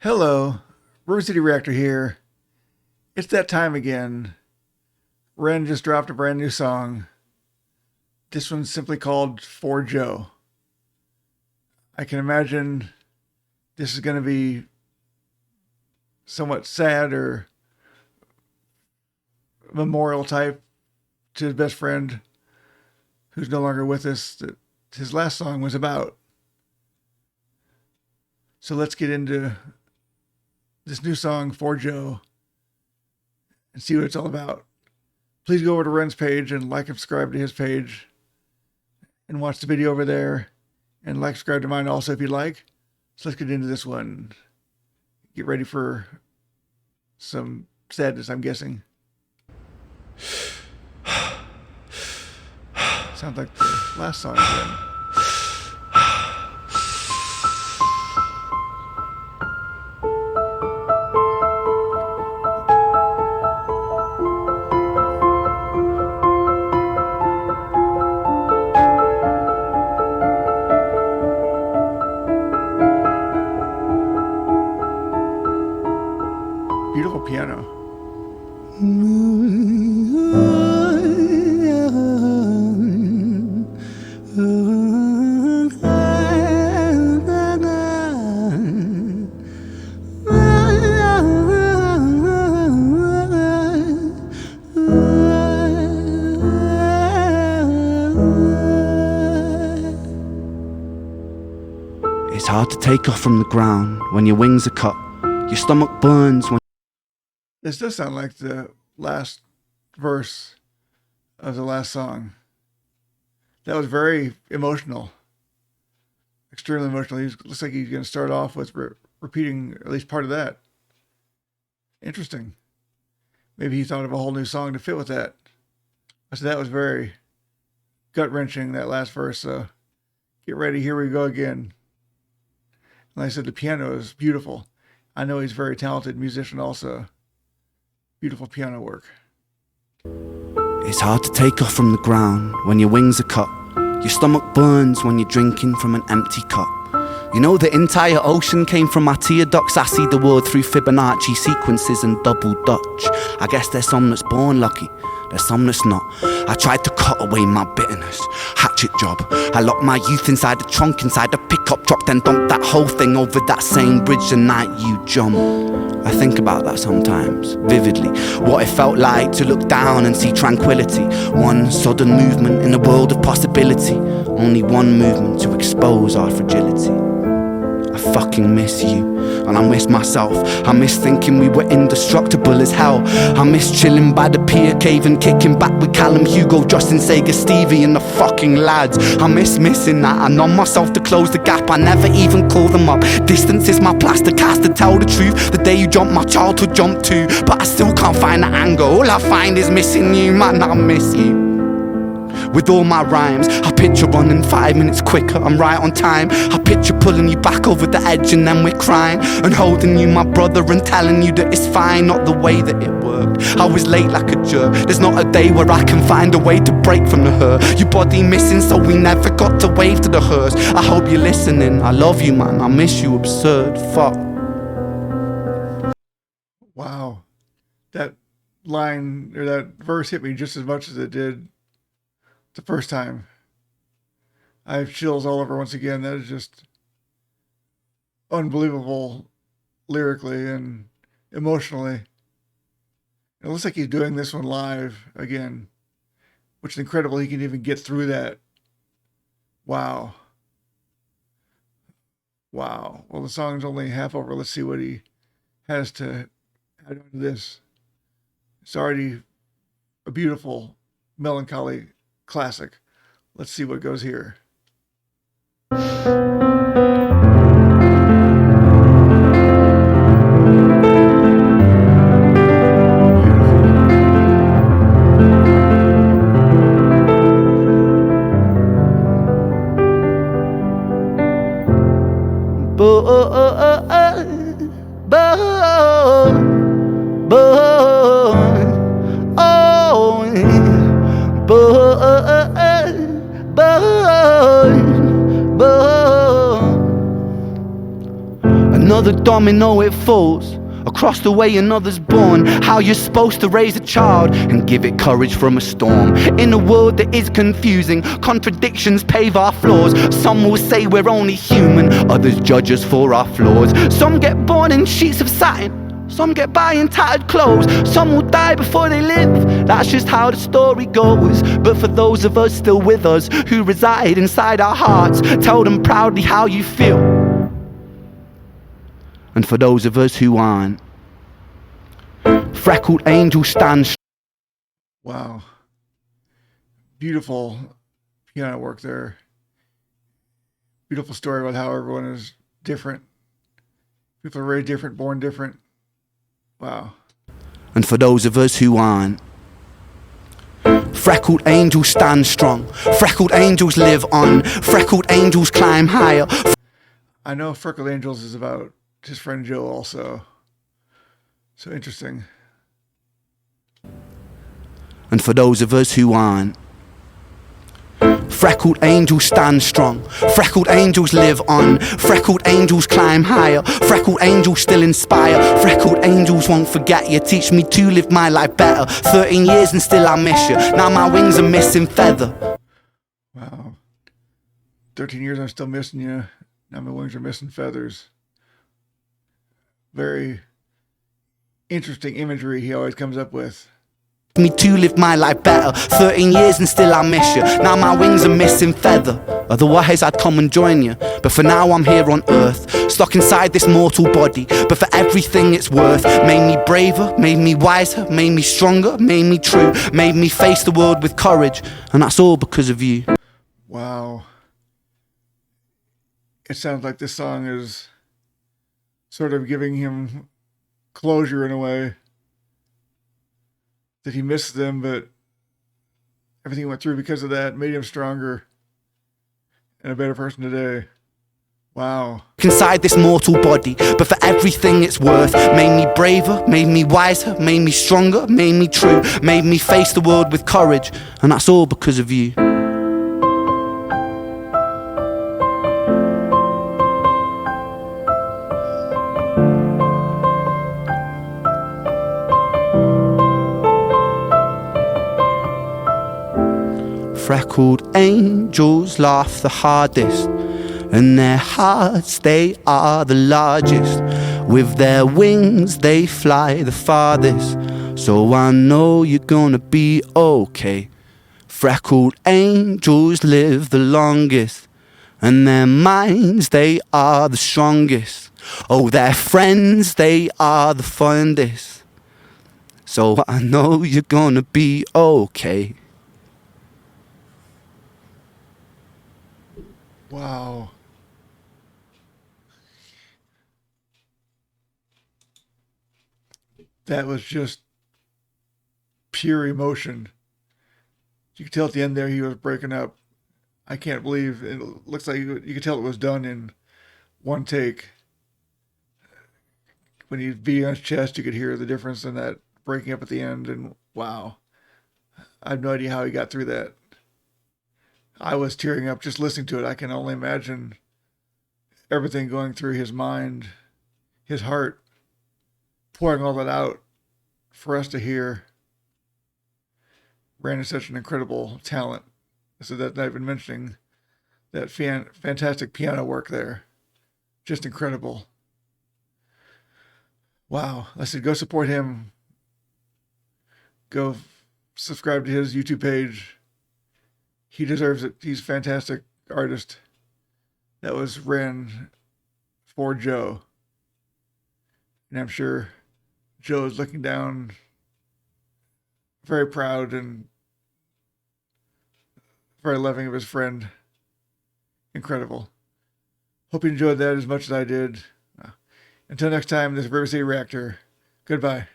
Hello, Brew City Reactor here. It's that time again. Ren just dropped a brand new song. This one's simply called For Joe. I can imagine this is going to be somewhat sad or memorial type to his best friend who's no longer with us that his last song was about. So let's get into this new song, For Joe, and see what it's all about. Please go over to Ren's page and like and subscribe to his page and watch the video over there, and like, subscribe to mine also if you'd like. So let's get into this one. Get ready for some sadness, I'm guessing. Sounds like the last song again. Beautiful piano. It's hard to take off from the ground when your wings are cut. Your stomach burns when... This does sound like the last verse of the last song. That was very emotional. Extremely emotional. Looks like he's going to start off with repeating at least part of that. Interesting. Maybe he thought of a whole new song to fit with that. So that was very gut-wrenching, that last verse. So get ready. Here we go again. Like I said, the piano is beautiful. I know he's a very talented musician also. Beautiful piano work. It's hard to take off from the ground when your wings are cut. Your stomach burns when you're drinking from an empty cup. You know the entire ocean came from my tear ducts. I see the world through Fibonacci sequences and double Dutch. I guess there's some that's born lucky, there's some that's not. I tried to cut away my bitterness, hatchet job. I locked my youth inside the trunk, inside the pickup truck, then dumped that whole thing over that same bridge the night you jumped. I think about that sometimes, vividly. What it felt like to look down and see tranquility. One sudden movement in a world of possibility. Only one movement to expose our fragility. I fucking miss you, and I miss myself. I miss thinking we were indestructible as hell. I miss chilling by the pier cave and kicking back with Callum, Hugo, Justin, Sega, Stevie and the fucking lads. I miss missing that. I numb myself to close the gap. I never even call them up. Distance is my plaster cast, to tell the truth. The day you jumped, my childhood jumped too. But I still can't find the anger. All I find is missing you, man, I miss you. With all my rhymes, I picture running 5 minutes quicker, I'm right on time. I picture pulling you back over the edge and then we're crying, and holding you, my brother, and telling you that it's fine. Not the way that it worked, I was late like a jerk. There's not a day where I can find a way to break from the hurt. Your body missing, so we never got to wave to the hearse. I hope you're listening, I love you, man, I miss you, absurd, fuck. Wow. That line, or that verse hit me just as much as it did the first time. I have chills all over once again. That is just unbelievable lyrically and emotionally. It looks like he's doing this one live again, which is incredible. He can even get through that. Wow. Wow. Well, the song's only half over. Let's see what he has to add on to this. It's already a beautiful, melancholy classic. Let's see what goes here. domino it falls. Across the way another's born. How you're supposed to raise a child and give it courage from a storm. In a world that is confusing, contradictions pave our flaws. Some will say we're only human, others judge us for our flaws. Some get born in sheets of satin, some get by in tattered clothes. Some will die before they live, that's just how the story goes. But for those of us still with us, who reside inside our hearts, tell them proudly how you feel. And for those of us who aren't, freckled angel stands. Wow. Beautiful piano work there. Beautiful story about how everyone is different. People are very different, born different. Wow. And for those of us who aren't, freckled angels stand strong. Freckled angels live on. Freckled angels climb higher. I know Freckled Angels is about his friend Joe also. So interesting. And for those of us who aren't, freckled angels stand strong. Freckled angels live on. Freckled angels climb higher. Freckled angels still inspire. Freckled angels won't forget you. Teach me to live my life better. 13 years and still I miss you. Now my wings are missing feather. Wow. 13 years I'm still missing you. Now my wings are missing feathers. Very interesting imagery he always comes up with. Me to live my life better. 13 years and still I miss you. Now my wings are missing feather. Otherwise I'd come and join you. But for now I'm here on earth, stuck inside this mortal body. But for everything it's worth. Made me braver, made me wiser, made me stronger, made me true, made me face the world with courage. And that's all because of you. Wow. It sounds like this song is sort of giving him closure in a way. That he missed them, but everything he went through because of that made him stronger and a better person today. Wow. Inside this mortal body, but for everything it's worth. Made me braver, made me wiser, made me stronger, made me true, made me face the world with courage. And that's all because of you. Freckled angels laugh the hardest, and their hearts, they are the largest. With their wings they fly the farthest, so I know you're gonna be okay. Freckled angels live the longest, and their minds, they are the strongest. Oh, their friends, they are the fondest, so I know you're gonna be okay. Wow. That was just pure emotion. You could tell at the end there he was breaking up. I can't believe it looks like you could tell it was done in one take. When he beat on his chest, you could hear the difference in that breaking up at the end. And wow, I have no idea how he got through that. I was tearing up just listening to it. I can only imagine everything going through his mind, his heart, pouring all that out for us to hear. Brandon's such an incredible talent. So that I've been mentioning that fantastic piano work there. Just incredible. Wow. I said, go support him. Go subscribe to his YouTube page. He deserves it. He's a fantastic artist. That was Ren for Joe. And I'm sure Joe is looking down, very proud and very loving of his friend. Incredible. Hope you enjoyed that as much as I did. Until next time, this is River City Reactor. Goodbye.